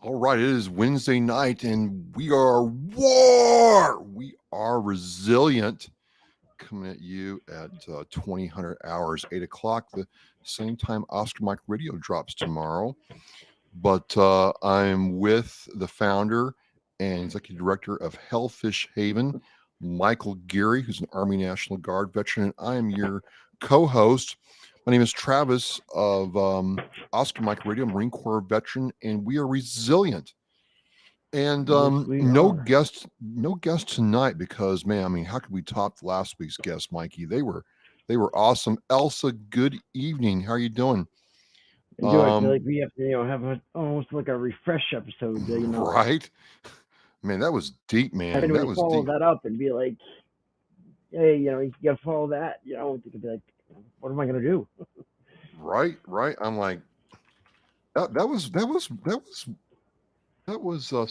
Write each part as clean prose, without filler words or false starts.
All right, it is Wednesday night, and we are war. We are resilient. Coming at you at 2000 hours, 8 o'clock, the same time Oscar Mike Radio drops tomorrow. But I'm with the founder and executive director of Hellfish Haven, Michael Geary, who's an Army National Guard veteran, and I am your co-host. My name is Travis of Oscar Mike Radio, Marine Corps veteran, and we are resilient. And Yes, we no are. guest, no guest tonight because man, I mean, how could we top last week's guest, Mikey? They were awesome. Elsa, good evening. How are you doing? I do. I feel Um, like we have to, have almost like a refresh episode. right, man, that was deep, I man. didn't That really was follow deep. that up and be like, hey, you gotta follow that. You could be like, what am I gonna do? Right, right. I'm like that was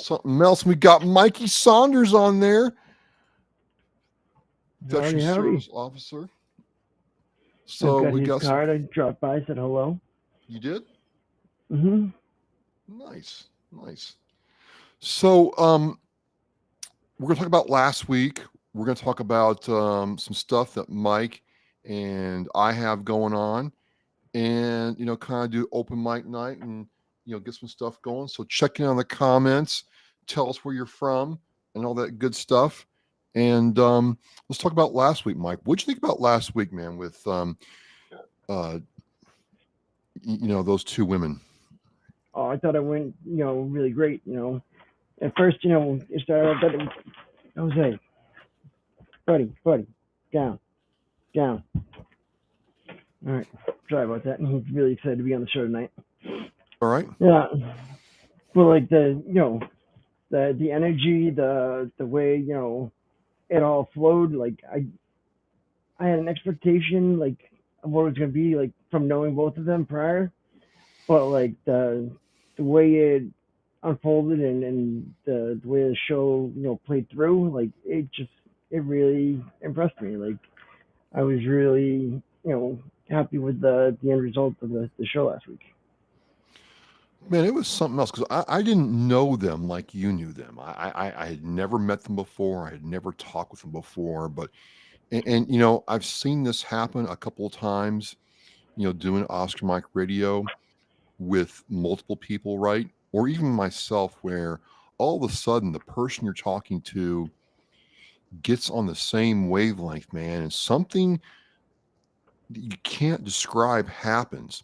something else. We got Mikey Saunders on there, veteran Howdy, howdy. service officer. I've So got we his got some. card. I dropped by, said hello. You did Mm-hmm. nice, nice. So we're going to talk about last week. We're going to talk about some stuff that Mike and I have going on, and kind of do open mic night and get some stuff going. So check in on the comments, tell us where you're from, and all that good stuff. And let's talk about last week, Mike. What'd you think about last week, man? With uh, those two women. Oh, I thought it went, really great. At first, it started out that Jose, buddy, down, down. All right, sorry about that. He's really excited to be on the show tonight. All right. Yeah, but like the energy, the way it all flowed. Like I had an expectation like of what it was gonna be like from knowing both of them prior, but like the way it unfolded and the way the show played through, like it really impressed me. Like I was really happy with the end result of the show last week. Man, it was something else because I didn't know them like you knew them. I had never met them before. I had never talked with them before. But and I've seen this happen a couple of times. Doing Oscar Mike Radio with multiple people, right? Or even myself, where all of a sudden the person you're talking to gets on the same wavelength, man, and something that you can't describe happens.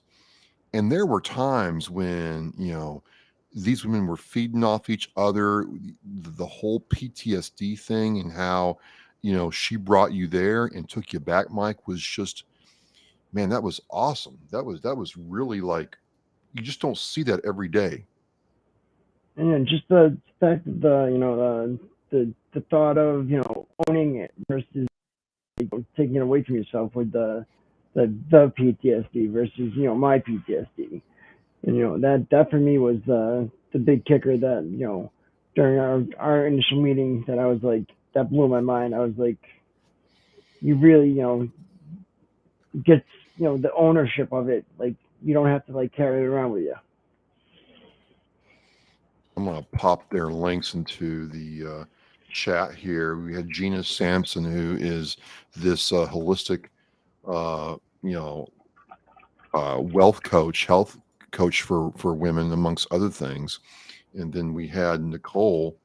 And there were times when, these women were feeding off each other, the whole PTSD thing and how, she brought you there and took you back, Mike, was just, man, that was awesome. That was really like, you just don't see that every day. And then just the fact that the thought of owning it versus taking it away from yourself with the PTSD versus my PTSD. And that for me was the big kicker that during our initial meeting that I was like that blew my mind. I was like, you really get the ownership of it. Like you don't have to like carry it around with you. I'm going to pop their links into the chat here. We had Gina Sampson, who is this holistic, uh, you know, wealth coach, health coach for women, amongst other things. And then we had Nicole,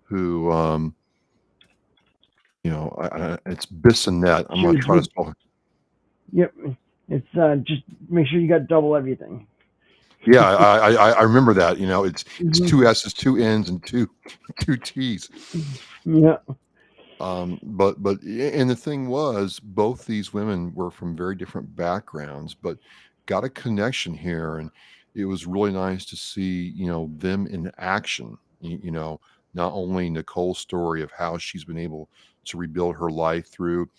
who, it's Bissonette. I'm She going to was try to with spell it. yep. It's just make sure you got double everything. Yeah, I remember that. It's Hmm. two S's, two N's, and two T's. Yeah. But and the thing was, both these women were from very different backgrounds, but got a connection here, and it was really nice to see them in action. Not only Nicole's story of how she's been able to rebuild her life through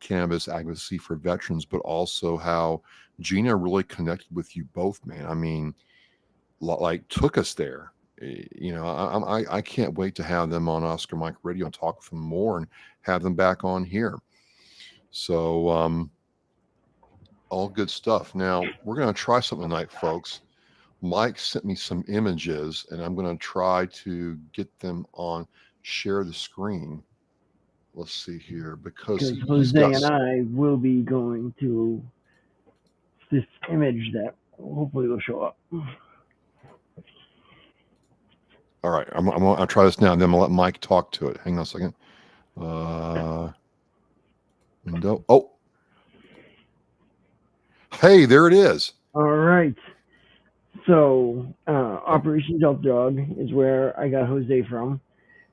cannabis advocacy for veterans, but also how Gina really connected with you both, man. I mean, like took us there. I can't wait to have them on Oscar Mike Radio and talk with them more and have them back on here. So all good stuff. Now we're going to try something tonight, folks. Mike sent me some images, and I'm going to try to get them on share the screen. Let's see here because because he's Jose got. and I will be going to this image that hopefully will show up. All right, I'll try this now, and then I'm gonna let Mike talk to it. Hang on a second. Window. Oh, hey, there it is. All right. So, Oh, Operation Delta Dog is where I got Jose from,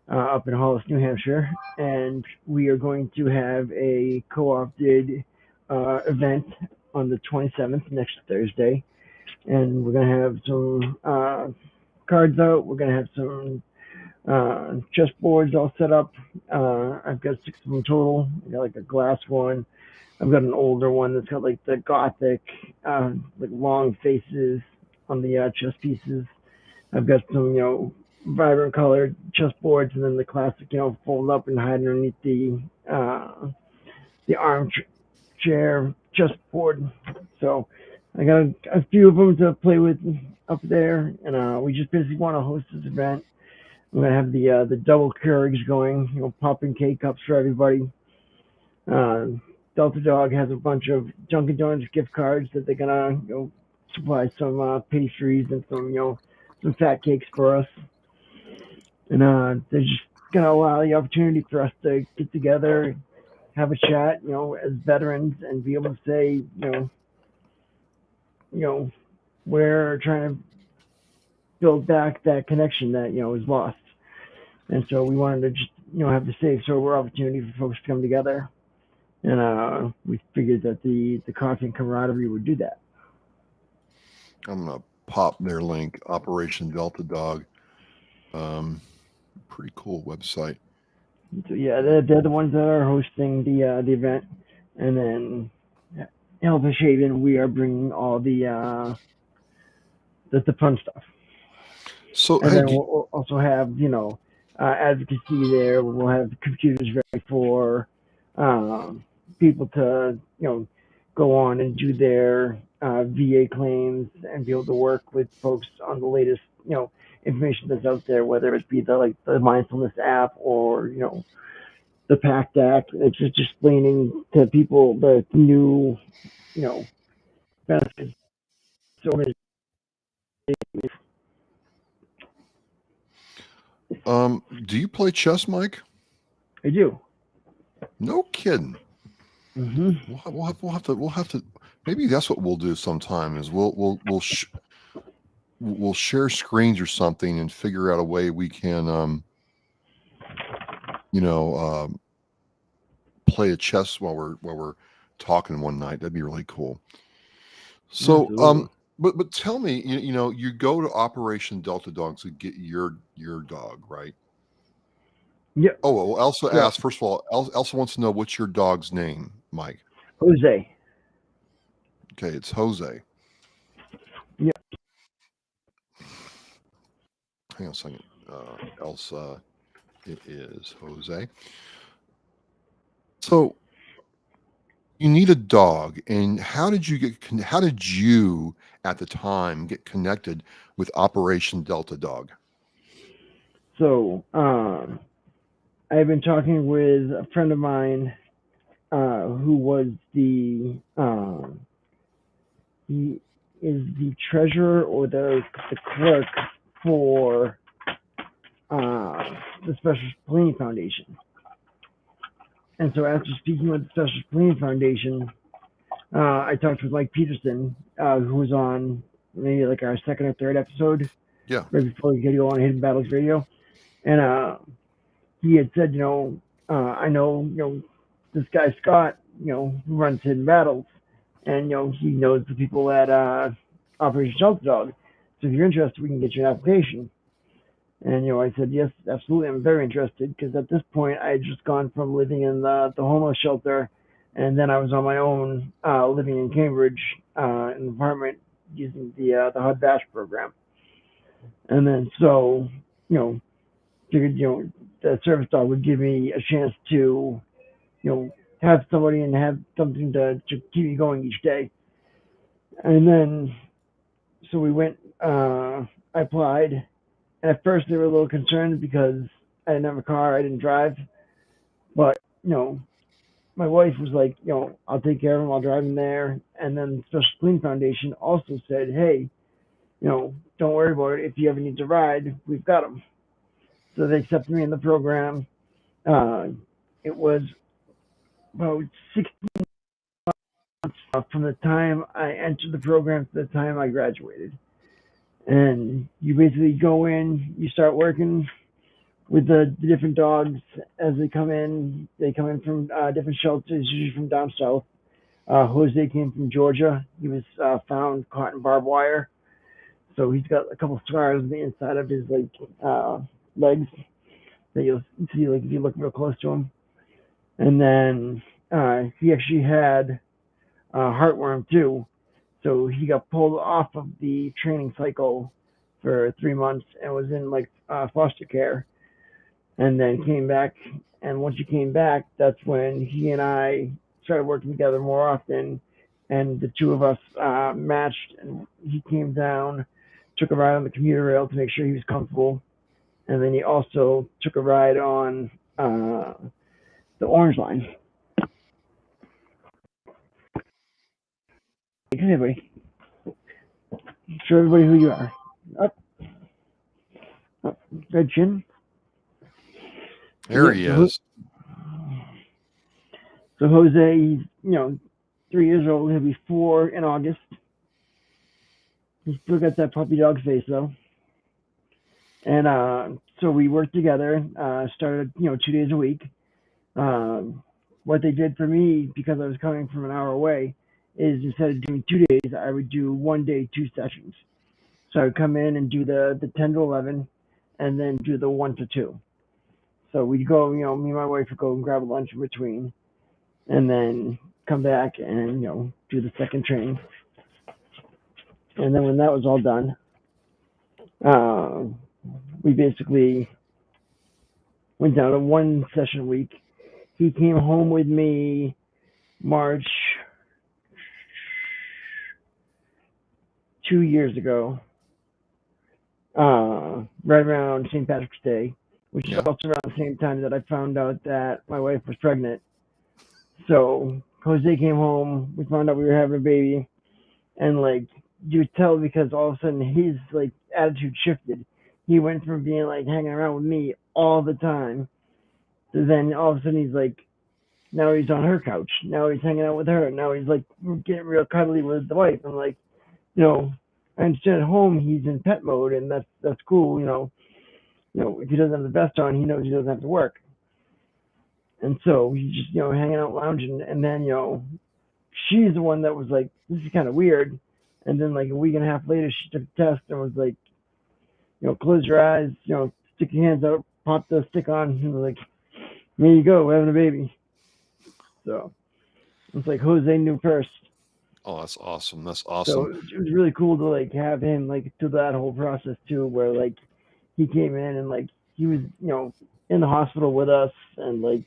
up in Hollis, New Hampshire, and we are going to have a co-opted event on the 27th, next Thursday, and we're gonna have some cards out. We're gonna have some chessboards all set up. I've got 6 of them total. I got like a glass one. I've got an older one that's got like the gothic, like long faces on the chess pieces. I've got some, vibrant colored chessboards, and then the classic, fold up and hide underneath the armchair chessboard. So I got a few of them to play with up there, and we just basically want to host this event. I'm gonna have the double Keurigs going, popping K cups for everybody. Uh, Delta Dog has a bunch of Dunkin' Donuts gift cards that they're gonna supply some pastries and some fat cakes for us, and they're just gonna allow the opportunity for us to get together, have a chat, as veterans, and be able to say, you know, we're trying to build back that connection that is lost. And so we wanted to just have the safe, sober opportunity for folks to come together, and we figured that the coffee and camaraderie would do that. I'm gonna pop their link. Operation Delta Dog. Um, Pretty cool website. So yeah, they're the ones that are hosting the event, and then Hellfish Haven, we are bringing all the fun stuff. So And hey, then we'll also have advocacy there. We'll have computers ready for people to go on and do their VA claims and be able to work with folks on the latest information that's out there, whether it be the mindfulness app or the PACT Act. It's just explaining to people the new you know benefits. So do you play chess, Mike? I do. No kidding. Hmm. We'll have to. Maybe that's what we'll do sometime. Is we'll share screens or something and figure out a way we can you know play a chess while we're talking one night. That'd be really cool. So Absolutely. but tell me, you go to Operation Delta Dog to get your dog, right? Yep. Oh, well, Elsa So asked. First of all, Elsa wants to know what's your dog's name, Mike. Jose. Okay, it's Jose. Yep. Hang on a second. Elsa, it is Jose. So you need a dog, and how did you at the time get connected with Operation Delta Dog? So I've been talking with a friend of mine who was he is the treasurer or the clerk for uh, the Special Cleaning Foundation. And so after speaking with the Special Cleaning Foundation, I talked with Mike Peterson, who was on maybe like our second or third episode Yeah. right before we get to go on Hidden Battles Radio, and he had said, I know, this guy Scott, who runs Hidden Battles, and he knows the people at Operation Shelter Dog. So if you're interested, we can get you an application. And I said yes, absolutely. I'm very interested because at this point I had just gone from living in the homeless shelter, and then I was on my own, living in Cambridge, in an apartment using the HUD Bash program. And then so figured the service dog would give me a chance to have somebody and have something to keep me going each day. And then so we went I applied, and at first they were a little concerned because I didn't have a car, I didn't drive, but my wife was like, I'll take care of him, I'll drive him there. And then the Special Clean Foundation also said, hey, don't worry about it. If you ever need to ride, we've got him. So they accepted me in the program. Uh, it was about 6 months from the time I entered the program to the time I graduated. And you basically go in, you start working with the different dogs as they come in. They come in from different shelters, usually from down south. Jose came from Georgia. He was found caught in barbed wire, so he's got a couple scars on the inside of his legs that you'll see like if you look real close to him. And then he actually had heartworm too, so he got pulled off of the training cycle for 3 months and was in foster care, and then came back. And once he came back, that's when he and I started working together more often. And the two of us matched, and he came down, took a ride on the commuter rail to make sure he was comfortable, and then he also took a ride on the Orange Line. Hey, everybody, show everybody who you are. Up, up, red chin. There Yep. he is. So Jose, he's 3 years old. He'll be 4 in August. He's still got that puppy dog face though. And so we worked together. Started 2 days a week. What they did for me, because I was coming from an hour away, is instead of doing 2 days, I would do one day, 2 sessions. So I would come in and do the 10 to 11, and then do the 1 to 2. So we'd go, me and my wife would go and grab a lunch in between, and then come back and do the second training. And then when that was all done, uh, we basically went down to 1 session a week. He came home with me March 2 years ago, right around St. Patrick's Day, which is Yeah. also around the same time that I found out that my wife was pregnant. So Jose came home. We found out we were having a baby, and you could tell because all of a sudden his attitude shifted. He went from being hanging around with me all the time to then all of a sudden he's now he's on her couch. Now he's hanging out with her. Now he's getting real cuddly with the wife. I'm you know, I understand at home he's in pet mode, and that's cool. If he doesn't have the vest on, he knows he doesn't have to work. And so he's just hanging out lounging, and then she's the one that was like, this is kind of weird. And then a week and a half later, she took a test and was like, close your eyes, stick your hands out, pop the stick on, and was like, there you go, we're having a baby. So it's like Jose knew first. Oh, that's awesome. That's So awesome. it was really cool to have him through that whole process too, where he came in and he was in the hospital with us and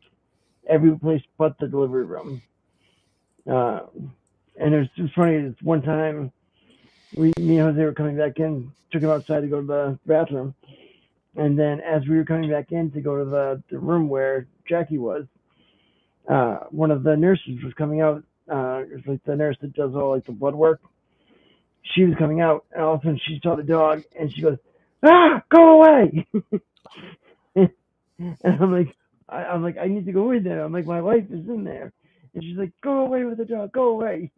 every place but the delivery room. Uh, and it was funny. It's one time me and Jose were coming back in, took him outside to go to the bathroom, and then as we were coming back in to go to the room where Jackie was, one of the nurses was coming out. It was the nurse that does all the blood work. She was coming out, and all of a sudden she saw the dog, and she goes, "Ah, go away!" And I'm like, I need to go in there. I'm like, my wife is in there, and she's like, "Go away with the dog, go away."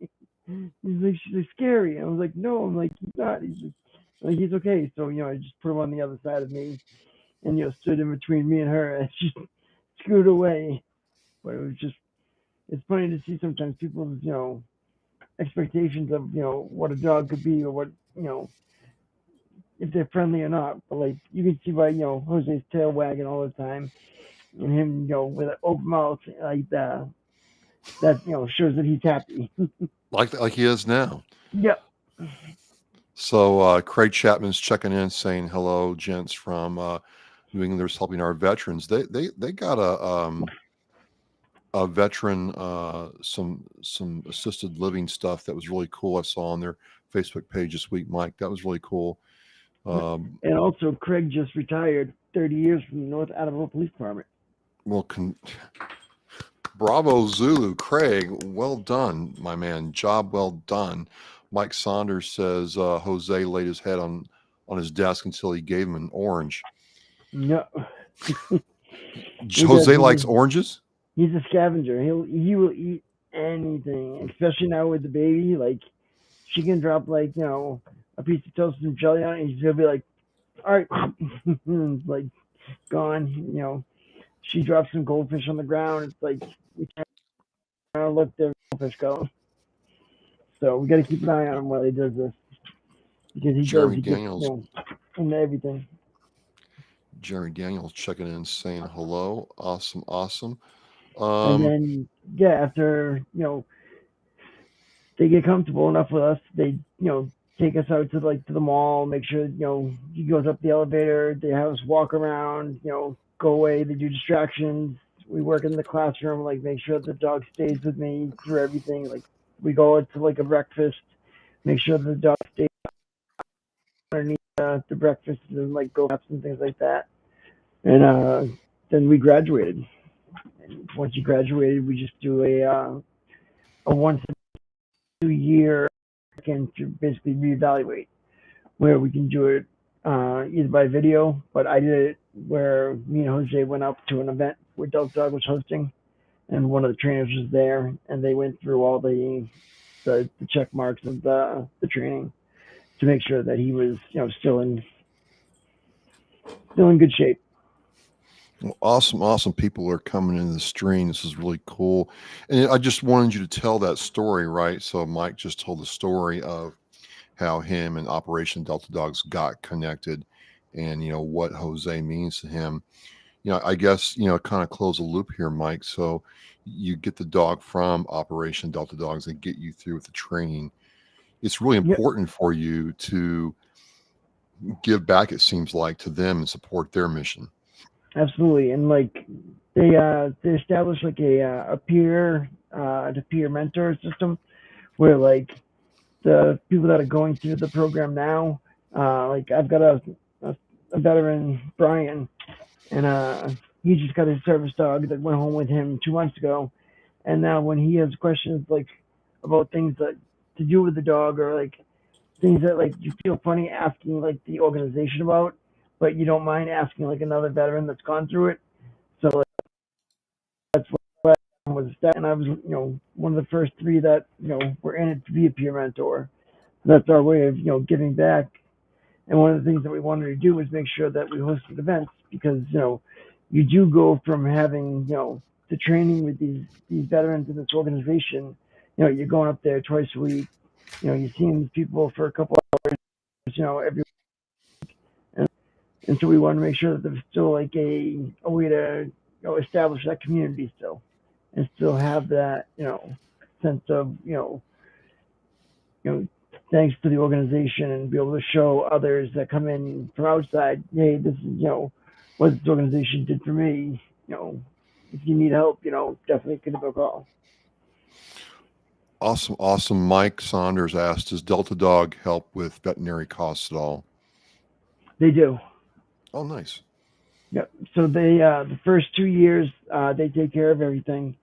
She's like scary. And I was like, no, I'm like, he's not. He's just he's okay. So I just put him on the other side of me, and stood in between me and her, and she scooted away. But it was just, it's funny to see sometimes people's expectations of what a dog could be or what if they're friendly or not. But you can see by Jose's tail wagging all the time, and him with an open mouth that shows that he's happy. Like he is now. Yep. So Craig Chapman's checking in, saying hello, gents from New Englanders helping our veterans. They got a veteran some assisted living stuff that was really cool. I saw on their Facebook page this week, Mike. That was really cool. Um, And also, Craig just retired 30 years from the North Attleboro Police Department. well, bravo, Zulu, Craig. Well done, my man. Job well done. Mike Saunders says Jose laid his head on his desk until he gave him an orange. No, he does. Jose likes oranges. He's a scavenger. He will eat anything, especially now with the baby. Like she can drop like a piece of toast and jelly on it, and he's gonna be like, all right, like gone. She drops some goldfish on the ground. It's like we can't look the goldfish go. So we got to keep an eye on him while he does this because he does. Jeremy He gets Daniels. into everything. Jerry Daniels checking in, saying hello. Awesome, awesome. And Um, then after they get comfortable enough with us, they take us out to to the mall, make sure he goes up the elevator. They have us walk around, go away. They do distractions. We work in the classroom, like make sure the dog stays with me through everything. Like we go to like a breakfast, make sure the dog stays underneath the breakfast and like go naps and things like that. And then we graduated. And once you graduated, we just do a once a 2 year can to basically reevaluate where we can do it either by video, but I did it where me and Jose went up to an event where Delta Dog was hosting, and one of the trainers was there, and they went through all the check marks of the training to make sure that he was still in good shape. well, awesome, awesome people are coming into the stream. This is really cool. And I just wanted you to tell that story, right? So Mike just told the story of how him and Operation Delta Dogs got connected and, what Jose means to him. I guess, kind of close the loop here, Mike. So you get the dog from Operation Delta Dogs and get you through with the training. It's really Yeah, important for you to give back, it seems like, to them and support their mission. absolutely. And like they established like a peer to peer mentor system where like the people that are going through the program now, like I've got a veteran, Brian, and he just got his service dog that went home with him 2 months ago. And now when he has questions like about things that to do with the dog or like things that like you feel funny asking like the organization about, but you don't mind asking like another veteran that's gone through it. So like, that's what was that, and I was one of the first three that were in it to be a peer mentor. That's our way of giving back. And one of the things that we wanted to do was make sure that we hosted events because you do go from having the training with these veterans in this organization. You're going up there twice a week. You're seeing these people for a couple hours. Every and, and so we want to make sure that there's still like a way to establish that community still, and still have that sense of you know, thanks to the organization and be able to show others that come in from outside, hey, this is, what this organization did for me. If you need help, definitely give it a call. Awesome, awesome. Mike Saunders asked, does Delta Dog help with veterinary costs at all? They do. Oh, nice. Yep. So the first 2 years, they take care of everything.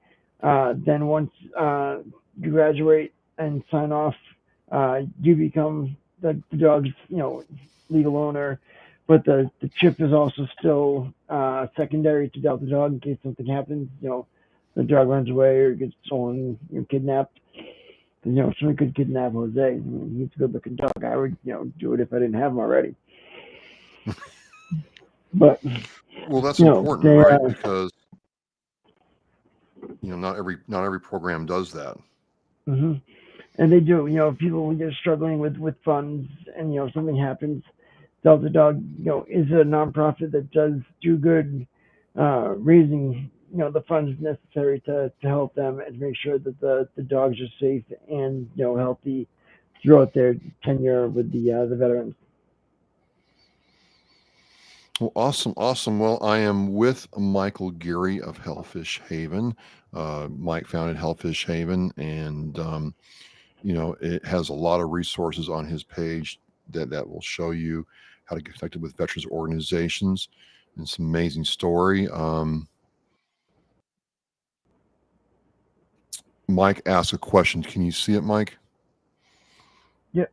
Then once you graduate and sign off, you become the dog's, legal owner. But the chip is also still secondary to Delta Dog in case something happens. The dog runs away or gets stolen, kidnapped. Someone could kidnap Jose. I mean, he's a good-looking dog. I would, do it if I didn't have him already. But Well, that's important, they right? Because not every program does that. hmm and they do. People are struggling with funds, and something happens. Delta Dog, is a nonprofit that does do good, raising the funds necessary to help them and make sure that the dogs are safe and healthy throughout their tenure with the veterans. Well, awesome, awesome. Well, I am with Michael Geary of Hellfish Haven. Mike founded Hellfish Haven, and It has a lot of resources on his page that will show you how to get connected with veterans organizations. And it's an amazing story. Mike asked a question. Can you see it, Mike? Yeah.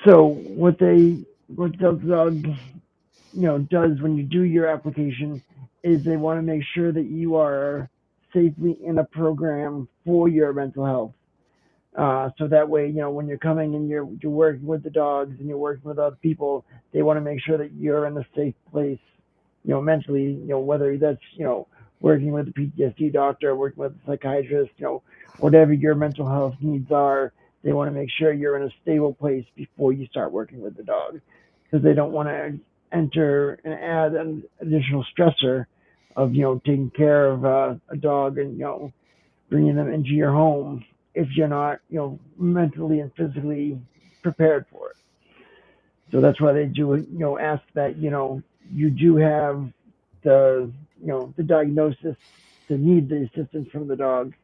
So what Doug does when you do your application is they want to make sure that you are safely in a program for your mental health. So that way, when you're coming and you're working with the dogs and you're working with other people, they want to make sure that you're in a safe place, mentally, whether that's, working with a PTSD doctor, working with a psychiatrist, whatever your mental health needs are, they want to make sure you're in a stable place before you start working with the dog because they don't want to enter and add an additional stressor of, taking care of a dog and, bringing them into your home if you're not, mentally and physically prepared for it. So that's why they do, ask that, you do have the diagnosis to need the assistance from the dog,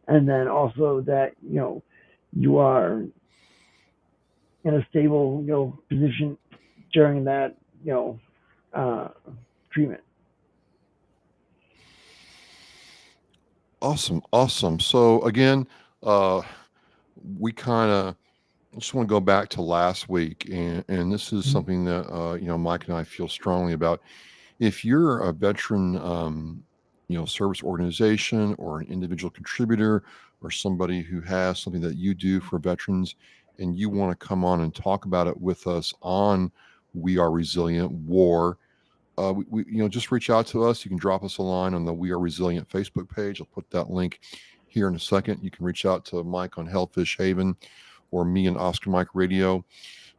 and then also that, you are in a stable, position during that, uh, treatment. Awesome, awesome. So again, uh, we kind of just want to go back to last week, and this is Mhm. something that Mike and I feel strongly about. If you're a veteran, service organization or an individual contributor or somebody who has something that you do for veterans, and you want to come on and talk about it with us on We Are Resilient War, just reach out to us. You can drop us a line on the We Are Resilient Facebook page. I'll put that link here in a second. You can reach out to Mike on Hellfish Haven or me and Oscar Mike Radio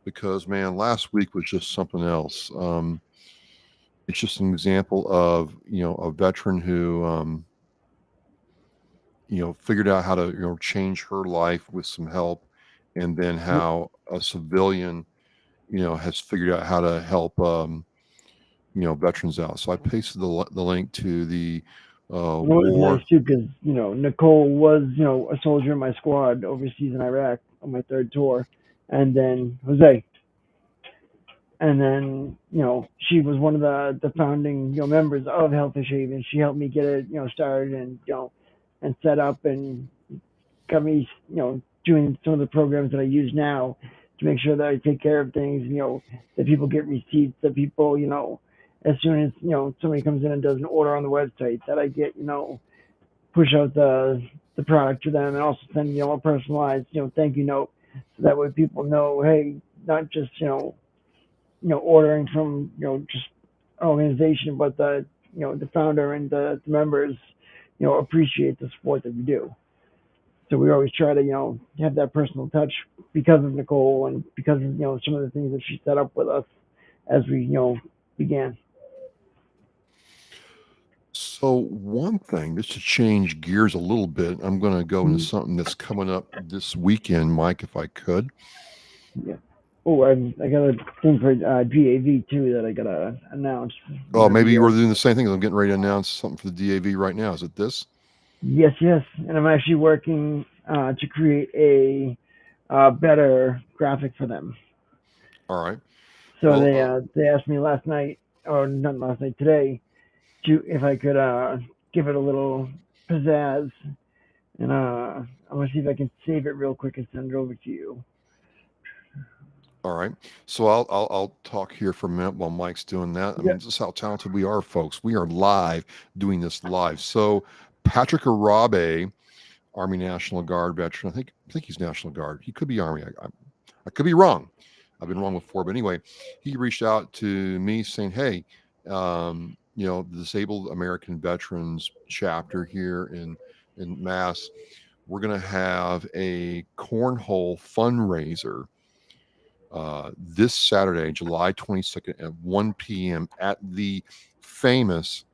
because, man, last week was just something else. It's just an example of a veteran who figured out how to change her life with some help, and then Yep. how a civilian has figured out how to help veterans out. So I pasted the link to the It was nice war. too because Nicole was a soldier in my squad overseas in Iraq on my third tour, and then Jose, and then she was one of the founding members of Hellfish Haven. She helped me get it started and and set up and got me doing some of the programs that I use now to make sure that I take care of things. That people get receipts. That people as soon as somebody comes in and does an order on the website, that I get push out the product to them and also send a personalized thank you note so that way people know, hey, not just ordering from just an organization, but the founder and the members appreciate the support that we do. So we always try to have that personal touch because of Nicole and because of some of the things that she set up with us as we began. So one thing, just to change gears a little bit, I'm going to go into Mhm. something that's coming up this weekend, Mike, if I could. Yeah. Oh, I got a thing for GAV too that I gotta announce Oh, whenever maybe you were you're. doing the same thing. I'm getting ready to announce something for the DAV right now. Is it this? Yes, yes, and I'm actually working to create a better graphic for them. All right. So Well, they asked me last night, or not last night, today, to if I could give it a little pizzazz, and I'm gonna see if I can save it real quick and send it over to you. all right. So I'll talk here for a minute while Mike's doing that. I Yeah. mean, this is how talented we are, folks. We are live doing this live. So Patrick Arabe, Army National Guard veteran. I think he's National Guard. He could be Army. I could be wrong. I've been wrong before, but anyway, he reached out to me saying, "Hey, the Disabled American Veterans chapter here in Mass, we're going to have a cornhole fundraiser this Saturday, July 22nd at 1 p.m. at the famous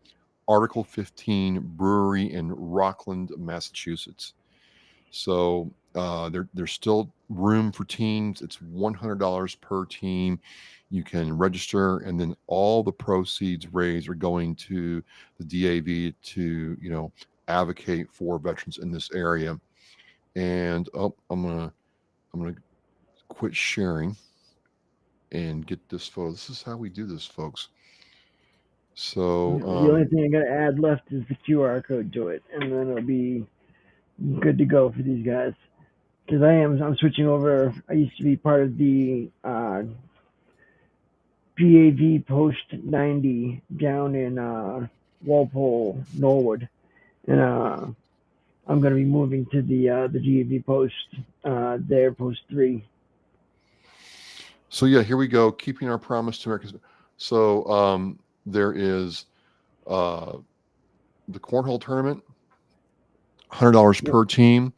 Article 15 Brewery in Rockland, Massachusetts. So There's still room for teams. It's $100 per team. You can register, and then all the proceeds raised are going to the DAV to advocate for veterans in this area. And I'm gonna quit sharing and get this photo. This is how we do this, folks. So The only thing I got to add left is the QR code to it, and then it'll be good to go for these guys. Because I'm switching over. I used to be part of the GAV Post 90 down in Walpole, Norwood, and I'm going to be moving to the GAV Post there, Post 3. So yeah, here we go. Keeping our promise to Americans. So there is uh, the cornhole tournament, $100 Yep. per team.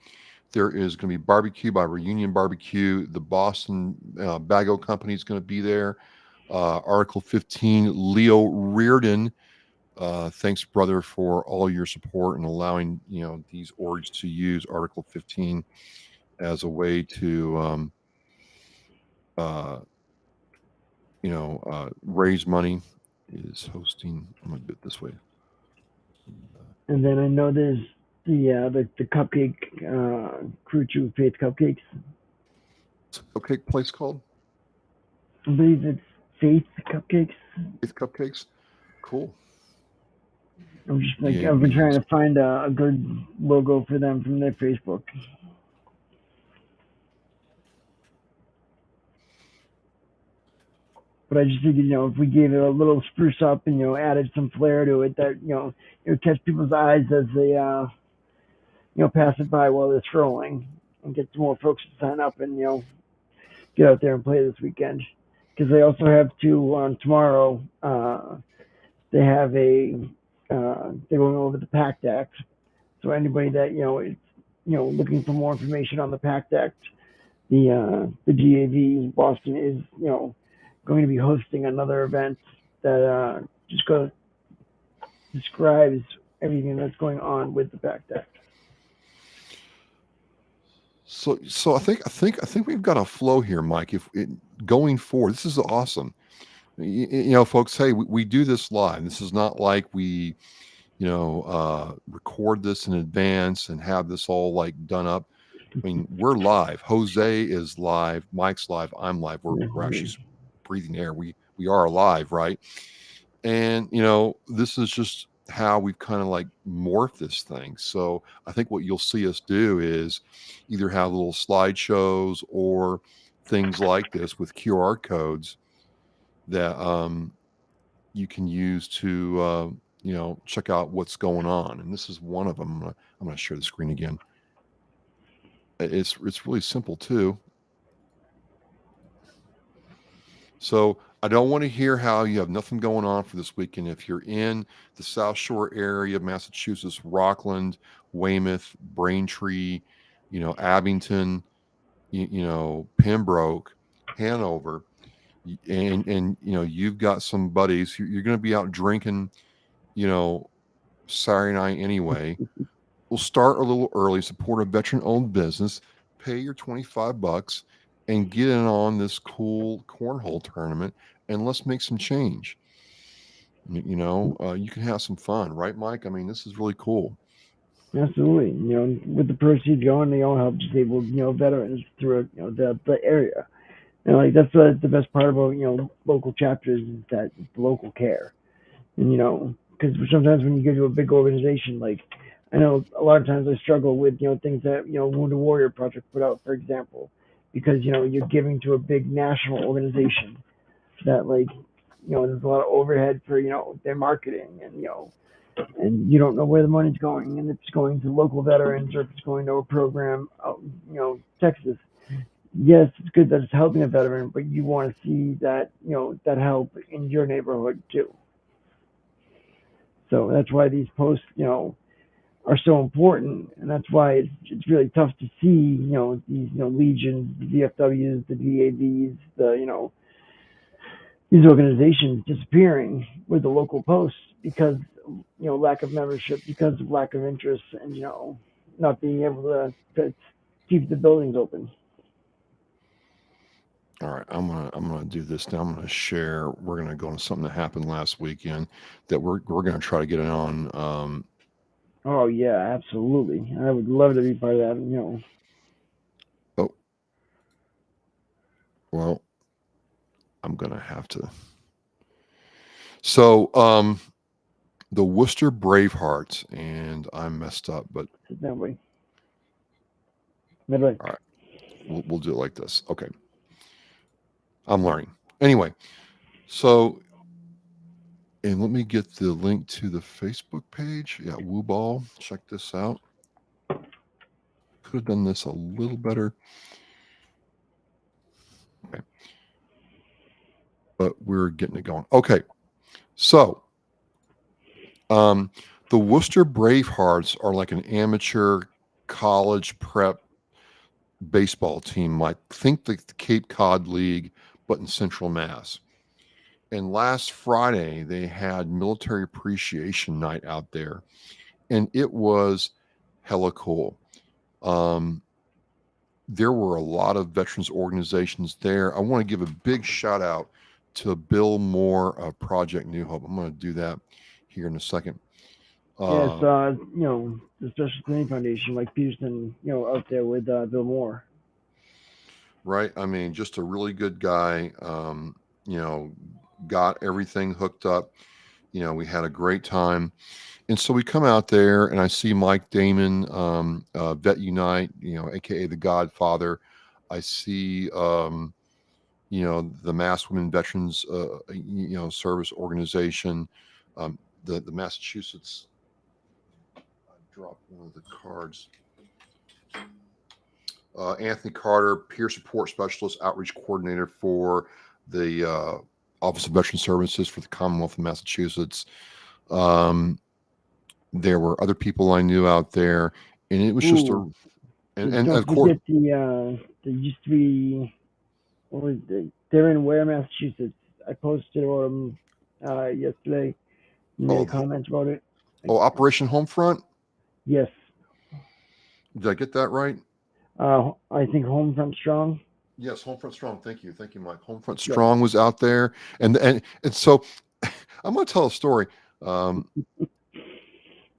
There is going to be barbecue by Reunion Barbecue. The Boston Bago Company is going to be there. Article 15, Leo Reardon. Thanks, brother, for all your support and allowing these orgs to use Article 15 as a way to uh, raise money. Is hosting. I'm gonna do it this way. And then I know there's the cupcake crew chew faith cupcakes. What's the cupcake place called? I believe it's Faith Cupcakes. Faith Cupcakes. Cool. I'm just like Yeah, I've been trying means to find a good logo for them from their Facebook. But I just figured, if we gave it a little spruce up and added some flair to it, that it would catch people's eyes as they pass it by while they're scrolling, and get some more folks to sign up and get out there and play this weekend. Because they also have tomorrow. They have they're going over the PACT Act. So anybody that is looking for more information on the PACT Act, the GAV Boston is going to be hosting another event that just describes everything that's going on with the PACT Act. so. I think we've got a flow here, Mike. Going forward, this is awesome. Folks, hey, we do this live. This is not like we record this in advance and have this all like done up. I mean, we're live. Jose is live. Mike's live. I'm live. We're actually breathing air. We are alive, right? And this is just how we've kind of like morphed this thing. So I think what you'll see us do is either have little slideshows or things like this with QR codes that you can use to check out what's going on. And this is one of them. I'm going to share the screen again. It's really simple too. So I don't want to hear how you have nothing going on for this weekend. If you're in the South Shore area of Massachusetts, Rockland, Weymouth, Braintree, Abington, Pembroke, Hanover, and you've got some buddies. You're going to be out drinking, Saturday night anyway. We'll start a little early, support a veteran-owned business, pay your $25, and get in on this cool cornhole tournament, and let's make some change. You can have some fun, right, Mike? I mean, this is really cool. Absolutely. With the proceeds going, they all help disabled, veterans throughout, the area. And like that's the best part about local chapters is that it's the local care. And because sometimes when you go to a big organization, like I know a lot of times I struggle with things that Wounded Warrior Project put out, for example, because you're giving to a big national organization that like there's a lot of overhead for their marketing, and you don't know where the money's going, and if it's going to local veterans or if it's going to a program out Texas. Yes, it's good that it's helping a veteran, but you want to see that that help in your neighborhood too. So that's why these posts are so important, and that's why it's really tough to see these legions, the VFWs, the VAVs, these organizations disappearing with the local posts because lack of membership, because of lack of interest, and not being able to keep the buildings open. All right, I'm gonna do this now. I'm gonna share. We're gonna go on something that happened last weekend that we're gonna try to get it on. Oh yeah, absolutely. I would love to be part of that. Oh well, I'm gonna have to. So the Worcester Bravehearts, and I messed up, but Sit that way. Midway. all right, we'll do it like this. Okay, I'm learning. Anyway, so and let me get the link to the Facebook page. Yeah, Woo Ball. Check this out. Could have done this a little better. Okay, but we're getting it going. Okay, so um, the Worcester Bravehearts are like an amateur college prep baseball team, like think the Cape Cod League, but in Central Mass. And last Friday, they had military appreciation night out there, and it was hella cool. Um, there were a lot of veterans organizations there. I want to give a big shout out to Bill Moore of Project New Hope. I'm going to do that here in a second. Yes, Uh, the Special Cleaning Foundation, like Peterson, out there with Bill Moore. right? I mean, just a really good guy. You know, got everything hooked up. We had a great time. And so we come out there, and I see Mike Damon, Vet Unite, aka the Godfather. I see, the Mass Women Veterans, Service Organization, the Massachusetts. I dropped one of the cards. Anthony Carter, Peer Support Specialist, Outreach Coordinator for the Office of Veteran Services for the Commonwealth of Massachusetts. Um, there were other people I knew out there, and it was just Ooh, a and don't of course, forget there used to be, what was it? They're in Ware, Massachusetts. I posted about them yesterday. You made a oh, comment about it. Like, Operation Homefront. yes, Did I get that right? I think Homefront Strong. Yes, Homefront Strong. Thank you, Mike. Homefront Yep. Strong was out there, and so I'm going to tell a story. Um,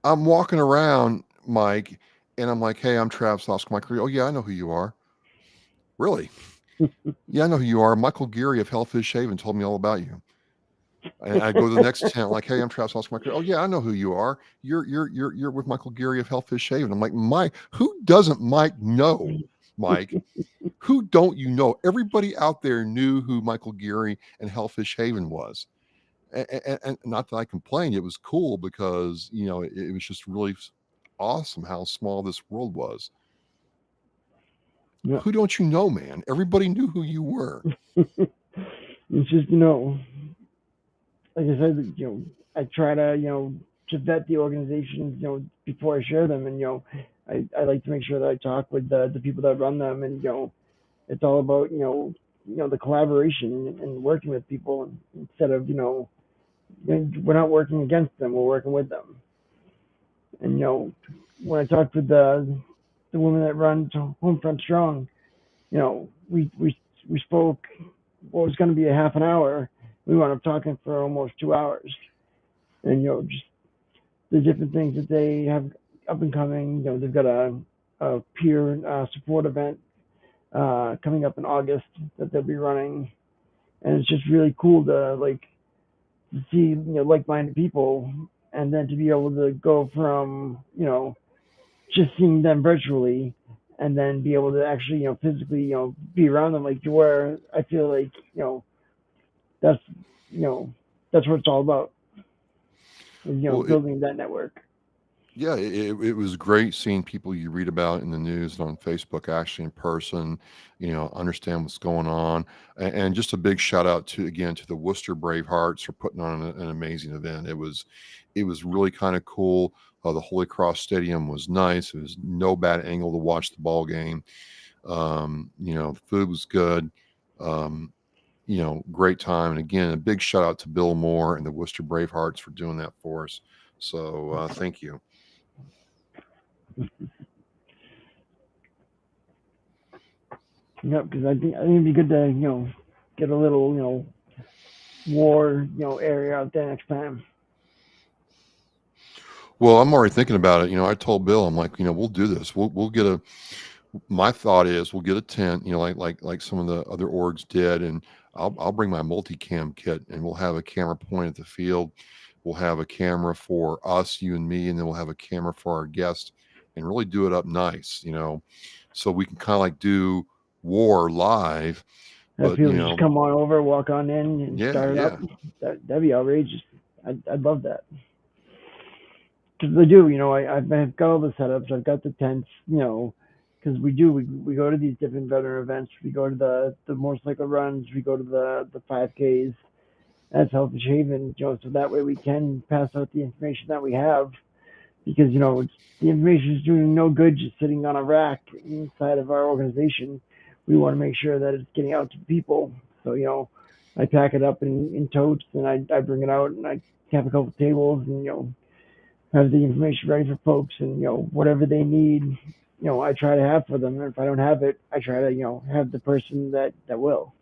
I'm walking around, Mike, and I'm like, "Hey, I'm Travis Oscar Mike." Oh yeah, I know who you are. Really? Yeah, I know who you are. Michael Geary of Hellfish Haven told me all about you. And I go to the next tent, like, "Hey, I'm Travis Oscar Mike." Oh yeah, I know who you are. You're with Michael Geary of Hellfish Haven. I'm like, Mike, who doesn't Mike know? Mike, who don't you know? Everybody out there knew who Michael Geary and Hellfish Haven was. And not that I complained, it was cool because it was just really awesome how small this world was. Yep. Who don't you know, man? Everybody knew who you were. It's just, like I said, I try to, to vet the organizations, before I share them. And, I like to make sure that I talk with the people that run them. And, it's all about, the collaboration and working with people instead of, we're not working against them, we're working with them. And, when I talked with the woman that runs Homefront Strong, we spoke what was going to be a half an hour. We wound up talking for almost 2 hours, and just the different things that they have up and coming. They've got a peer support event coming up in August that they'll be running, and it's just really cool to to see like-minded people, and then to be able to go from just seeing them virtually and then be able to actually physically be around them, like to where I feel like that's you know that's what it's all about, is Well, building that network. yeah, it was great seeing people you read about in the news and on Facebook actually in person, understand what's going on. And just a big shout out again to the Worcester Bravehearts for putting on an amazing event. It was really kind of cool. The Holy Cross Stadium was nice. It was no bad angle to watch the ball game. The food was good. Um, great time. And again, a big shout out to Bill Moore and the Worcester Bravehearts for doing that for us. So thank you. Yep, because I think it'd be good to get a little war area out there next time. Well, I'm already thinking about it. I told Bill, I'm like, we'll do this. We'll get a. My thought is we'll get a tent, like some of the other orgs did, and I'll bring my multicam kit, and we'll have a camera point at the field. We'll have a camera for us, you and me, and then we'll have a camera for our guests, and really do it up nice, so we can kind of like do war live. Have But people just come on over, walk on in, and yeah, start it up. yeah, That'd be outrageous. I'd love that. Because they do, I've got all the setups. I've got the tents, because we go to these different veteran events. We go to the motorcycle runs. We go to the 5Ks. That's Hellfish Haven, so that way we can pass out the information that we have. Because the information is doing no good just sitting on a rack inside of our organization. We want to make sure that it's getting out to people. So I pack it up in totes and I bring it out and I have a couple tables and have the information ready for folks and whatever they need. I try to have for them. And if I don't have it, I try to have the person that will.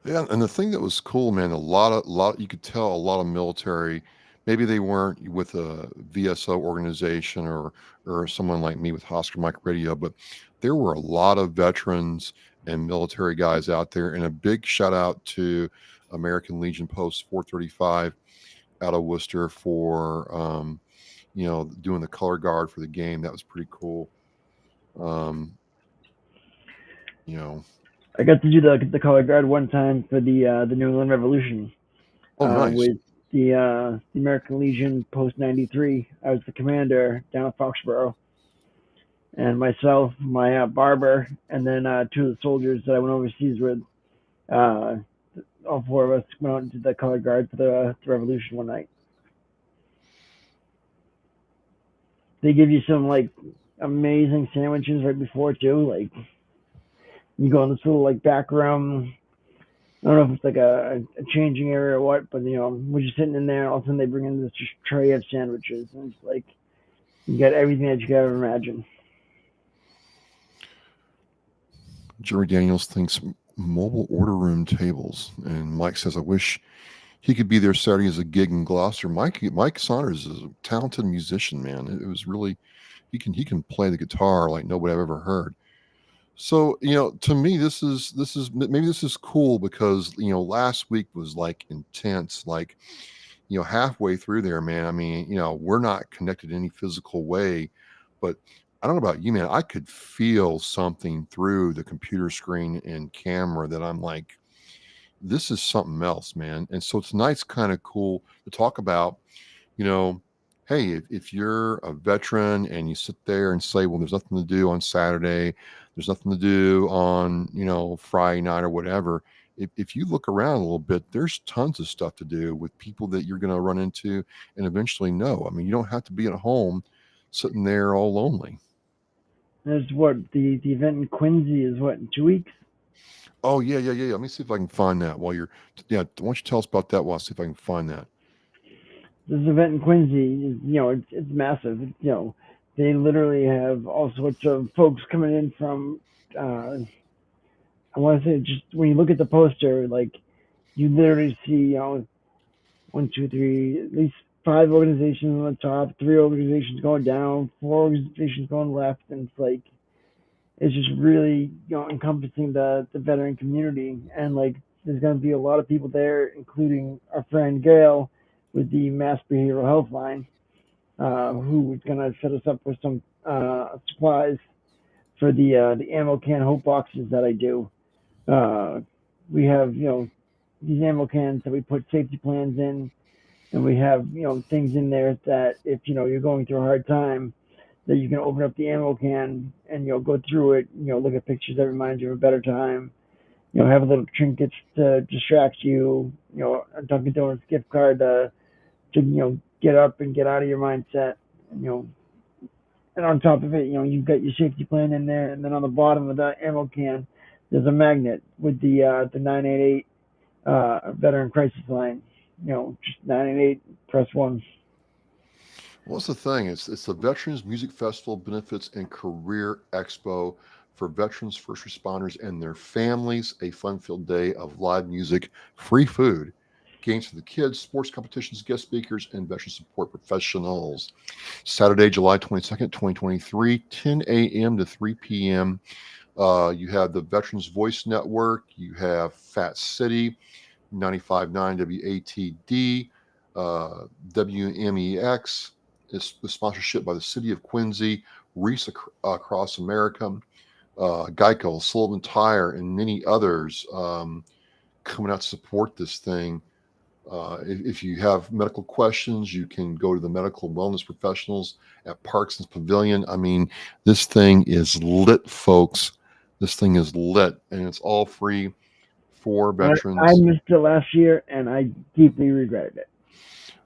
yeah. And the thing that was cool, man, a lot, you could tell a lot of military. Maybe they weren't with a VSO organization or someone like me with Oscar Mike Radio, but there were a lot of veterans and military guys out there. And a big shout out to American Legion Post 435 out of Worcester for doing the color guard for the game. That was pretty cool. Um, you know, I got to do the color guard one time for the New England Revolution oh, nice. with the American Legion Post 93. I was the commander down at Foxborough, and myself, my barber, and then two of the soldiers that I went overseas with. Uh, all four of us went out and did the color guard for the Revolution one night. They give you some like amazing sandwiches right before too. Like you go in this little like back room. I don't know if it's like a changing area or what, but we're just sitting in there. All of a sudden, they bring in this just tray of sandwiches, and it's like you got everything that you could ever imagine. Jerry Daniels thinks mobile order room tables, and Mike says, "I wish he could be there Saturday as a gig in Gloucester." Mike Saunders is a talented musician, man. It was really he can play the guitar like nobody I've ever heard. So to me, this is maybe this is cool because last week was like intense, like halfway through there, man. I mean, we're not connected in any physical way, but I don't know about you, man. I could feel something through the computer screen and camera that I'm like, this is something else, man. And so tonight's kind of cool to talk about, you know, hey, if you're a veteran and you sit there and say, well, there's nothing to do on Saturday, there's nothing to do on, Friday night or whatever. If you look around a little bit, there's tons of stuff to do with people that you're going to run into and eventually know. I mean, you don't have to be at home sitting there all lonely. There's what the event in Quincy is what in 2 weeks. Oh, yeah, yeah, yeah, yeah. Let me see if I can find that while you're, yeah, why don't you tell us about that while I see if I can find that. This event in Quincy is it's massive. They literally have all sorts of folks coming in from. Uh, I want to say just when you look at the poster, like you literally see one, two, three, at least five organizations on the top, three organizations going down, four organizations going left, and it's like it's just really encompassing the veteran community, and like there's going to be a lot of people there, including our friend Gail with the Mass Behavioral Health Line, who is going to set us up with some supplies for the ammo can hope boxes that I do. Uh, we have these ammo cans that we put safety plans in, and we have things in there that if you're going through a hard time, that you can open up the ammo can and go through it. Look at pictures that remind you of a better time. Have a little trinkets to distract you. A Dunkin' Donuts gift card to get up and get out of your mindset. And, and on top of it, you've got your safety plan in there, and then on the bottom of the ammo can, there's a magnet with the 988 veteran crisis line. Just 988 press one. What's the thing? It's the Veterans Music Festival Benefits and Career Expo for veterans, first responders, and their families. A fun-filled day of live music, free food, games for the kids, sports competitions, guest speakers, and veteran support professionals. Saturday, July 22nd, 2023, 10 a.m. to 3 p.m. You have the Veterans Voice Network. You have Fat City, 95.9 WATD, WMEX. It's the sponsorship by the City of Quincy, Reese Across America, Geico, Sullivan Tire, and many others coming out to support this thing. If you have medical questions, you can go to the medical wellness professionals at Parkson's Pavilion. I mean, this thing is lit, folks. This thing is lit, and it's all free for I veterans. missed it last year, and I deeply regretted it.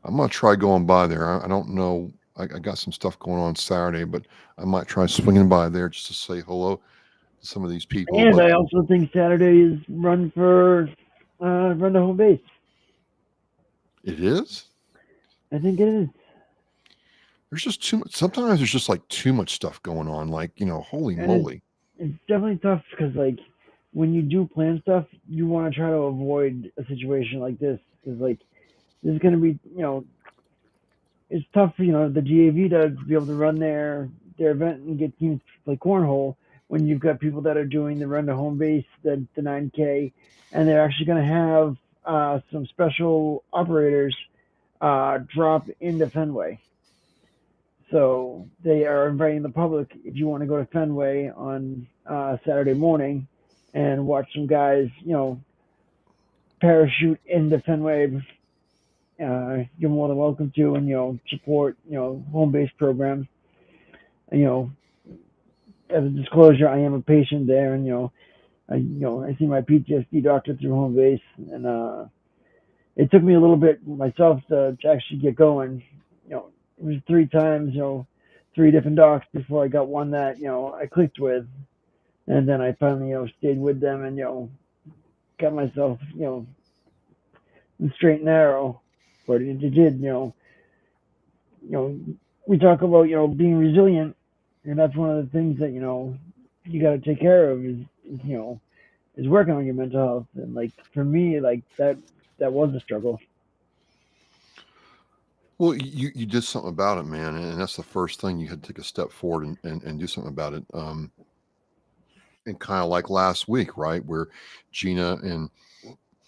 I'm gonna try going by there. I don't know. I got some stuff going on Saturday, but I might try swinging by there just to say hello to some of these people. And But I also think Saturday is run to home base. it is. I think it is, There's just too much. Sometimes there's just like too much stuff going on. Like holy and moly. it's definitely tough because like when you do plan stuff, you want to try to avoid a situation like this because like this is going to be it's tough for the GAV to be able to run their event and get teams to play cornhole when you've got people that are doing the run to home base, the 9K, and they're actually going to have some special operators drop into Fenway. So they are inviting the public if you want to go to Fenway on Saturday morning and watch some guys, parachute into Fenway. You're more than welcome to, and support home based programs. And, as a disclosure, I am a patient there, and I see my PTSD doctor through home base, and it took me a little bit myself to actually get going. It was 3 times, 3 different docs before I got one that I clicked with, and then I finally stayed with them and got myself straight and narrow. But it did, you know, we talk about being resilient, and that's one of the things that you got to take care of is working on your mental health. And like for me, like that was a struggle. Well, you did something about it, man, and that's the first thing. You had to take a step forward and do something about it. And kind of like last week, right, where Gina and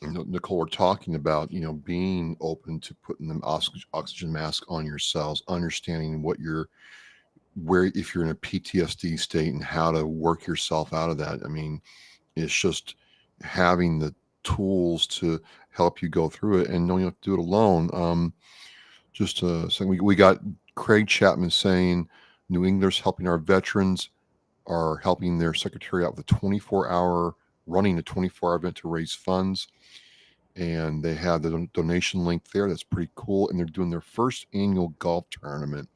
Nicole were talking about, being open to putting them oxygen mask on yourselves, understanding where if you're in a PTSD state and how to work yourself out of that. I mean, it's just having the tools to help you go through it and knowing you have to do it alone. Just saying, we got Craig Chapman saying New Englanders helping our veterans are helping their secretary out with a 24-hour running a 24-hour event to raise funds, and they have the donation link there. That's pretty cool, and they're doing their first annual golf tournament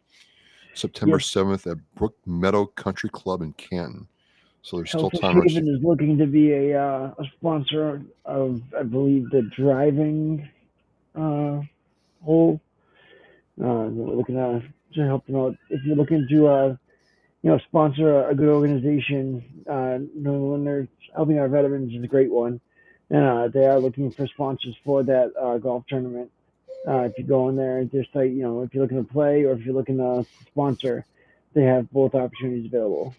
September Yes, 7th at Brook Meadow Country Club in Canton. So there's still Hellfish time. Haven is looking to be a sponsor of, I believe, the driving uh, hole. We're looking to help them out. If you're looking to sponsor a good organization, New Englanders Helping Our Veterans is a great one, and they are looking for sponsors for that golf tournament. If you go on their site, if you're looking to play or if you're looking to sponsor, they have both opportunities available.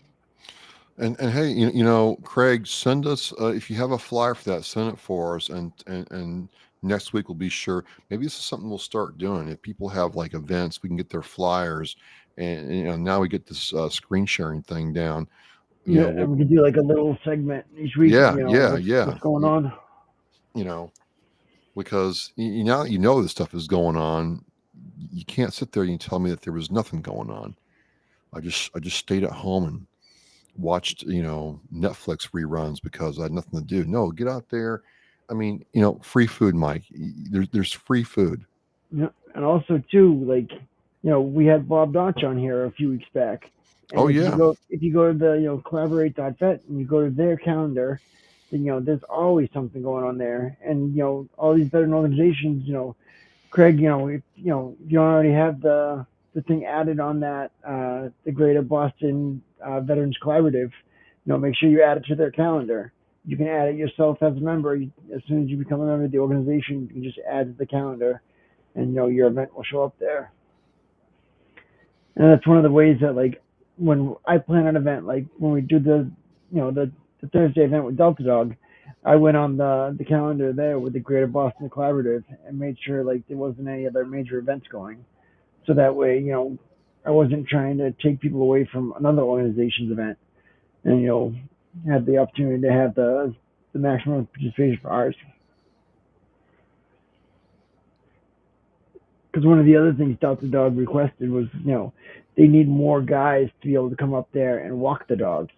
And hey, Craig, send us if you have a flyer for that, send it for us, and next week we'll be sure. Maybe this is something we'll start doing. If people have like events, we can get their flyers, and now we get this screen sharing thing down. Yeah, and We'll, we could do like a little segment each week of yeah, yeah, what's yeah. going on. You know, because now that this stuff is going on, you can't sit there and tell me that there was nothing going on. I just stayed at home and watched Netflix reruns because I had nothing to do. No, get out there. I mean, free food, Mike. There's free food. Yeah, and also too, like we had Bob Dotch on here a few weeks back, and Oh if you yeah, go if you go to the collaborate.vet and you go to their calendar, then there's always something going on there, and all these veteran organizations, Craig, if you don't already have the thing added on that the Greater Boston Veterans Collaborative, make sure you add it to their calendar. You can add it yourself as a member. As soon as you become a member of the organization, you can just add it to the calendar, and your event will show up there. And that's one of the ways that, like, when I plan an event, like when we do the Thursday event with Delta Dog, I went on the calendar there with the Greater Boston Collaborative and made sure like there wasn't any other major events going, so that way I wasn't trying to take people away from another organization's event, and had the opportunity to have the maximum participation for ours. Because one of the other things Delta Dog requested was, they need more guys to be able to come up there and walk the dogs.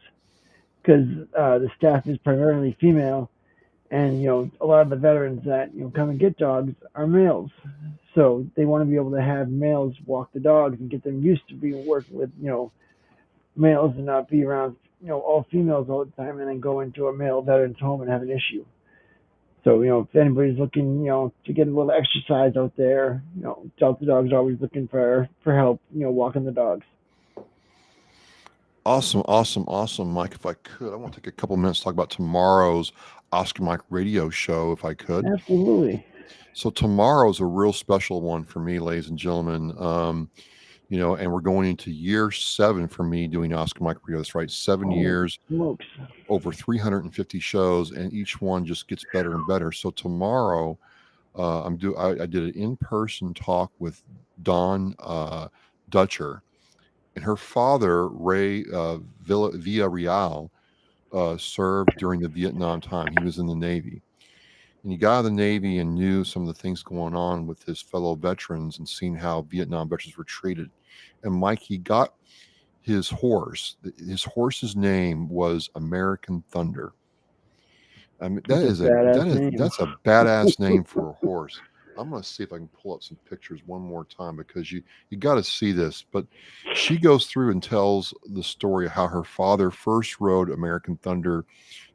Because the staff is primarily female, and a lot of the veterans that come and get dogs are males. So they want to be able to have males walk the dogs and get them used to being working with males and not be around all females all the time and then go into a male veteran's home and have an issue. So, if anybody's looking, to get a little exercise out there, Delta Dog's always looking for help, walking the dogs. Awesome, awesome, awesome, Mike. If I could, I want to take a couple minutes to talk about tomorrow's Oscar Mike radio show, if I could. Absolutely. So tomorrow's a real special one for me, ladies and gentlemen. And we're going into year 7 for me doing Oscar Mike radio. That's right, 7 years, Smokes. over 350 shows, and each one just gets better and better. So tomorrow, I did an in-person talk with Dawn Dutcher, and her father, Ray Villarreal, served during the Vietnam time. He was in the Navy. And he got out of the Navy and knew some of the things going on with his fellow veterans and seeing how Vietnam veterans were treated. And Mike, he got his horse. His horse's name was American Thunder. I mean, That's a badass name. that's a badass name for a horse. I'm going to see if I can pull up some pictures one more time because you got to see this. But she goes through and tells the story of how her father first rode American Thunder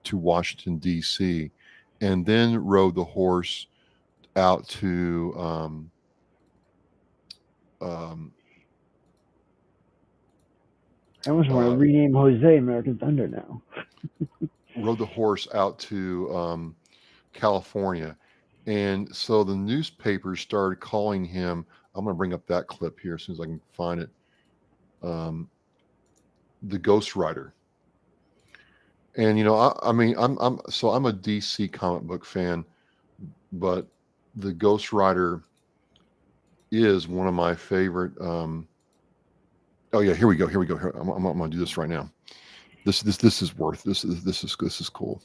to Washington D.C. and then rode the horse out to um, I almost want to uh, rename Jose American Thunder now. rode the horse out to California. And so the newspapers started calling him. I'm going to bring up that clip here as soon as I can find it. Um, the Ghost Rider. And I mean, I'm a DC comic book fan, but the Ghost Rider is one of my favorite. Oh yeah, here we go. Here we go. Here, I'm going to do this right now. This is worth. This is cool.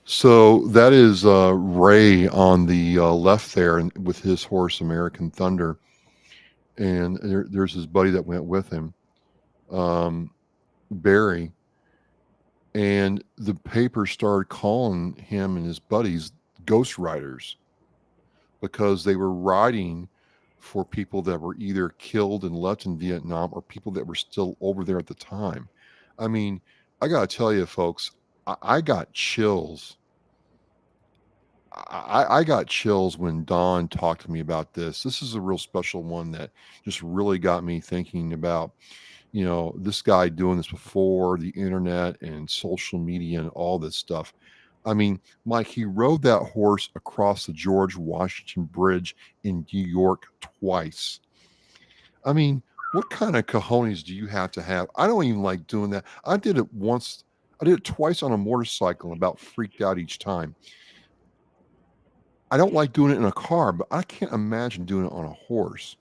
So that is Ray on the left there, and with his horse American Thunder, and there's his buddy that went with him, um, Barry, and the paper started calling him and his buddies Ghost Riders because they were riding for people that were either killed and left in Vietnam or people that were still over there at the time. I mean, I got to tell you, folks, I got chills. I got chills when Don talked to me about this. This is a real special one that just really got me thinking about, this guy doing this before the internet and social media and all this stuff. I mean, Mike, he rode that horse across the George Washington Bridge in New York twice. I mean, what kind of cojones do you have to have? I don't even like doing that. I did it once. I did it twice on a motorcycle and about freaked out each time. I don't like doing it in a car, but I can't imagine doing it on a horse.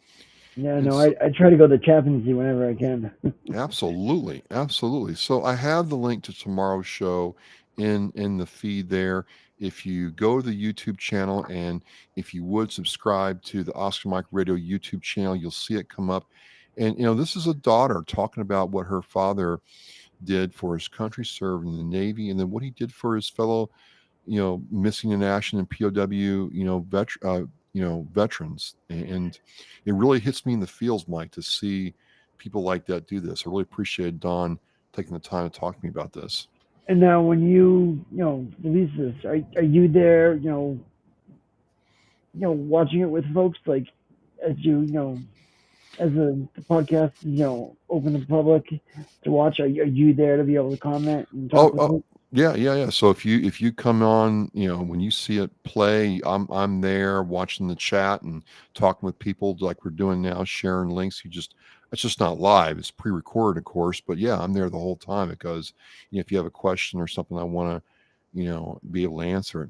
Yeah, And no, so, I try to go to Chaplaincy whenever I can. absolutely, absolutely. So I have the link to tomorrow's show in the feed there. If you go to the YouTube channel and if you would subscribe to the Oscar Mike Radio YouTube channel, you'll see it come up. And this is a daughter talking about what her father did for his country, served in the Navy, and then what he did for his fellow missing in action and POW, veterans. And it really hits me in the feels, Mike, to see people like that do this. I really appreciate Don taking the time to talk to me about this. And now, when you release this, are you there? Watching it with folks, like as you as the podcast is, open to the public to watch, are you there to be able to comment and talk Oh, with oh, me? yeah, yeah, yeah. So if you come on, when you see it play, I'm there watching the chat and talking with people like we're doing now, sharing links. It's just not live. It's pre-recorded, of course, but yeah, I'm there the whole time because if you have a question or something, I want to, be able to answer it.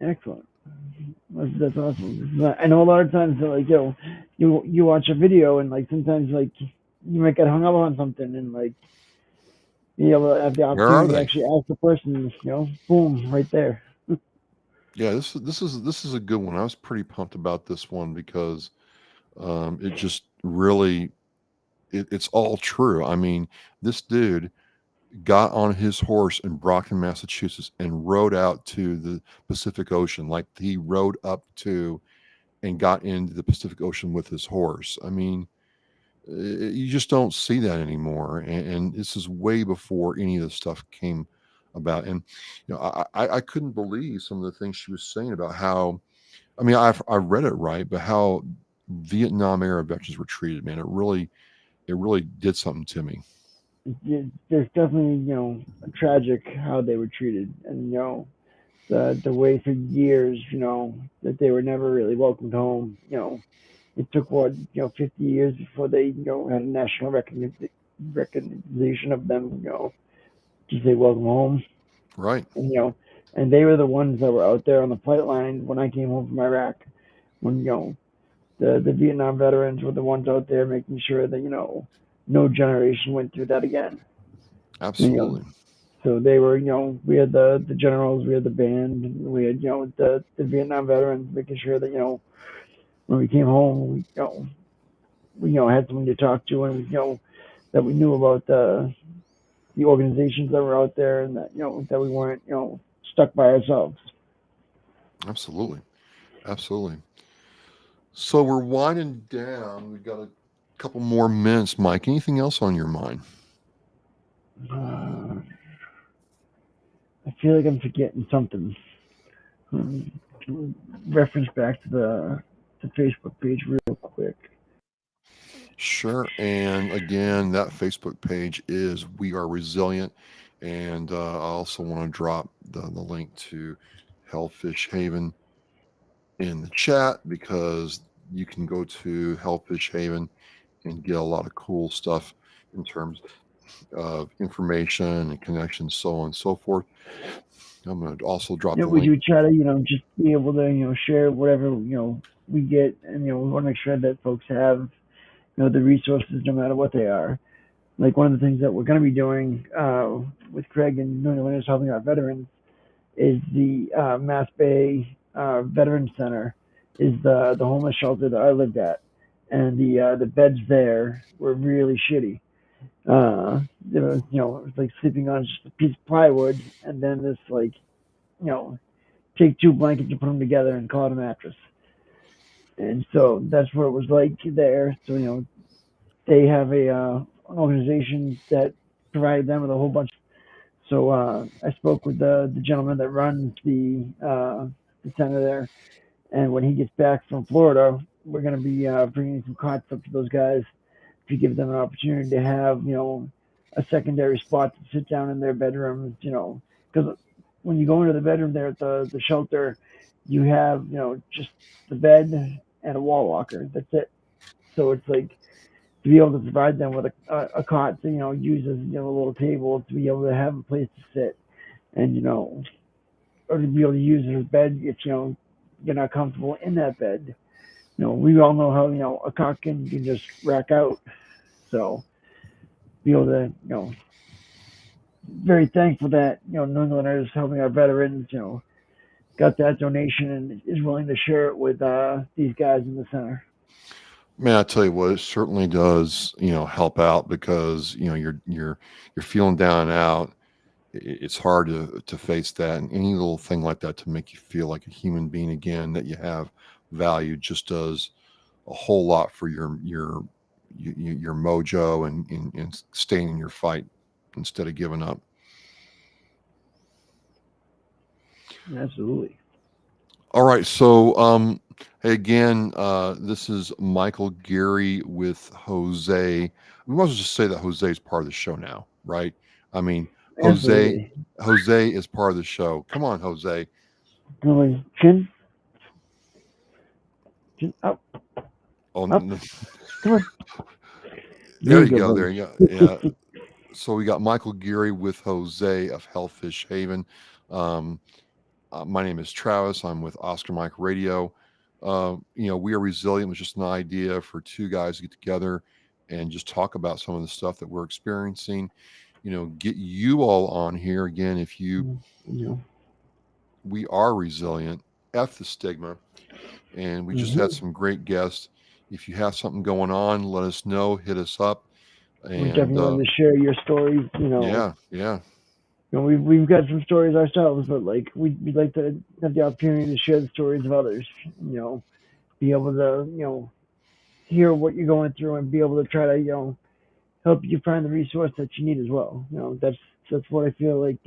Excellent. That's awesome. I know a lot of times that, like, you watch a video and like sometimes like you might get hung up on something and like be able to have the Where are opportunity to they? actually ask the person, boom, right there. Yeah, this is a good one. I was pretty pumped about this one because it just really it's all true. I mean, this dude got on his horse in Brockton, Massachusetts, and rode out to the Pacific Ocean. Like he rode up to and got into the Pacific Ocean with his horse. I mean, you just don't see that anymore. And this is way before any of this stuff came about. And I couldn't believe some of the things she was saying about how. I mean, I read it right, but how Vietnam era veterans were treated, man, it really did something to me. There's definitely tragic how they were treated, and the way for years that they were never really welcomed home. It took what 50 years before they had a national recognition of them. To say welcome home, Right. and and they were the ones that were out there on the flight line when I came home from Iraq. When the Vietnam veterans were the ones out there making sure that no generation went through that again. And, Absolutely. so they were, we had the generals, we had the band, we had the Vietnam veterans making sure that when we came home, we had someone to talk to, and we that we knew about the organizations that were out there, and that that we weren't stuck by ourselves. Absolutely. Absolutely. So we're winding down. We've got a couple more minutes, Mike. Anything else on your mind? Uh, I feel like I'm forgetting something. Um, Reference back to the Facebook page real quick. Sure. And again, that Facebook page is We Are Resilient. And I also want to drop the link to Hellfish Haven in the chat because you can go to Hellfish Haven and get a lot of cool stuff in terms of information and connections, so on and so forth. I'm going to also drop the We link. do try to just be able to share whatever we get, and we want to make sure that folks have the resources no matter what they are. Like one of the things that we're going to be doing with Craig and New England is helping our veterans is the Mass Bay Veterans Center is the homeless shelter that I lived at, and the beds there were really shitty. There was, it was like sleeping on just a piece of plywood, and then this like you know take two blankets and put them together and call it a mattress. And so that's what it was like there. So they have an organization that provided them with a whole bunch. So I spoke with the gentleman that runs the center there, and when he gets back from Florida, we're going to be bringing some cots up to those guys to give them an opportunity to have a secondary spot to sit down in their bedrooms. Because when you go into the bedroom there at the shelter, you have just the bed and a wall locker. That's it. So it's like to be able to provide them with a cot to use as a little table to be able to have a place to sit, and or to be able to use it as a bed if you're not comfortable in that bed. We all know how a cot can just rack out. So be able to very thankful that New Englanders helping our veterans got that donation and is willing to share it with these guys in the center. Man, I tell you what, it certainly does, help out because, you're feeling down and out. It's hard to face that, and any little thing like that to make you feel like a human being again, that you have value, just does a whole lot for your mojo and staying in your fight instead of giving up. Absolutely. All right. So, hey, again, this is Michael Geary with Jose. We might as well just say that Jose is part of the show now, right? I mean, Jose, Absolutely. Jose is part of the show. Come on, Jose. Going chin, chin up, Oh, up. Come on. there There you you go, go. buddy. There you go. Yeah. So we got Michael Geary with Jose of Hellfish Haven. Um, my name is Travis. I'm with Oscar Mike Radio. We are resilient was just an idea for two guys to get together and just talk about some of the stuff that we're experiencing. Get you all on here again. If you, You know. we are resilient. F the stigma, and we just had Hmm. some great guests. If you have something going on, let us know. Hit us up, We're and definitely willing to share your stories. yeah, yeah. We've got some stories ourselves, but like we'd like to have the opportunity to share the stories of others. Be able to hear what you're going through and be able to try to help you find the resource that you need as well. That's what I feel like.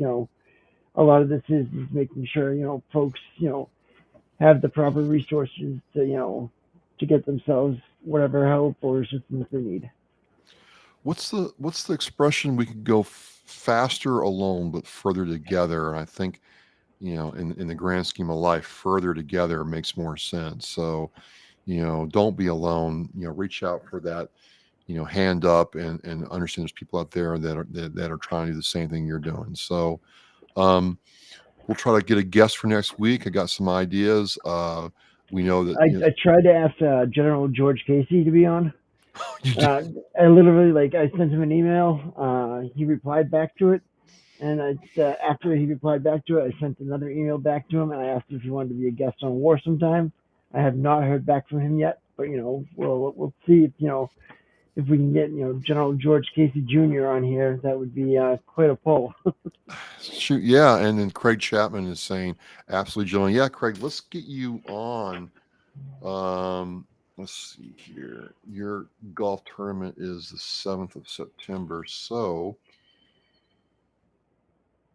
A lot of this is making sure folks have the proper resources to to get themselves whatever help or assistance they need. What's the expression? We could go faster alone, but further together. And I think in the grand scheme of life, further together makes more sense. So don't be alone. Reach out for that. Hand up and understand there's people out there that are trying to do the same thing you're doing. So um, we'll try to get a guest for next week. I got some ideas. We know that I tried to ask General George Casey to be on. you did. Uh, I literally I sent him an email. He replied back to it, and after he replied back to it, I sent another email back to him, and I asked if he wanted to be a guest on War sometime. I have not heard back from him yet, but we'll see if if we can get General George Casey Jr. on here. That would be quite a pull. Shoot, yeah. And then Craig Chapman is saying, absolutely, John. Yeah, Craig, let's get you on. Let's see here. Your golf tournament is the 7th of September. So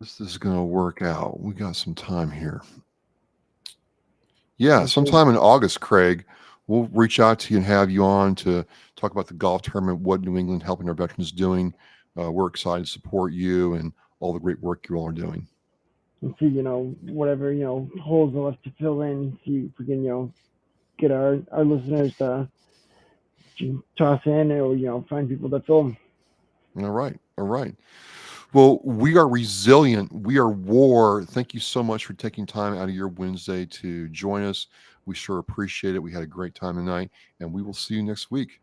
this is going to work out. We got some time here. Yeah, Absolutely. sometime in August, Craig, we'll reach out to you and have you on to talk about the golf tournament, what New England Helping Our Veterans is doing. We're excited to support you and all the great work you all are doing. And see whatever holes are left to fill in. See if we can get our listeners to toss in or find people that fill them. All right. All right. Well, we are resilient. We are war. Thank you so much for taking time out of your Wednesday to join us. We sure appreciate it. We had a great time tonight, and we will see you next week.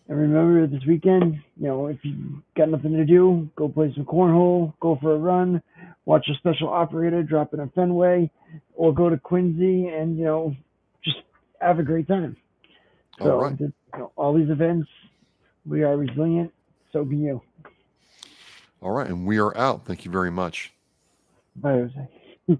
And remember, this weekend, if you got nothing to do, go play some cornhole, go for a run, watch a special operator drop in a Fenway, or go to Quincy and just have a great time. All So right. all these events, we are resilient. So can you. All right. And we are out. Thank you very much. Bye, Jose.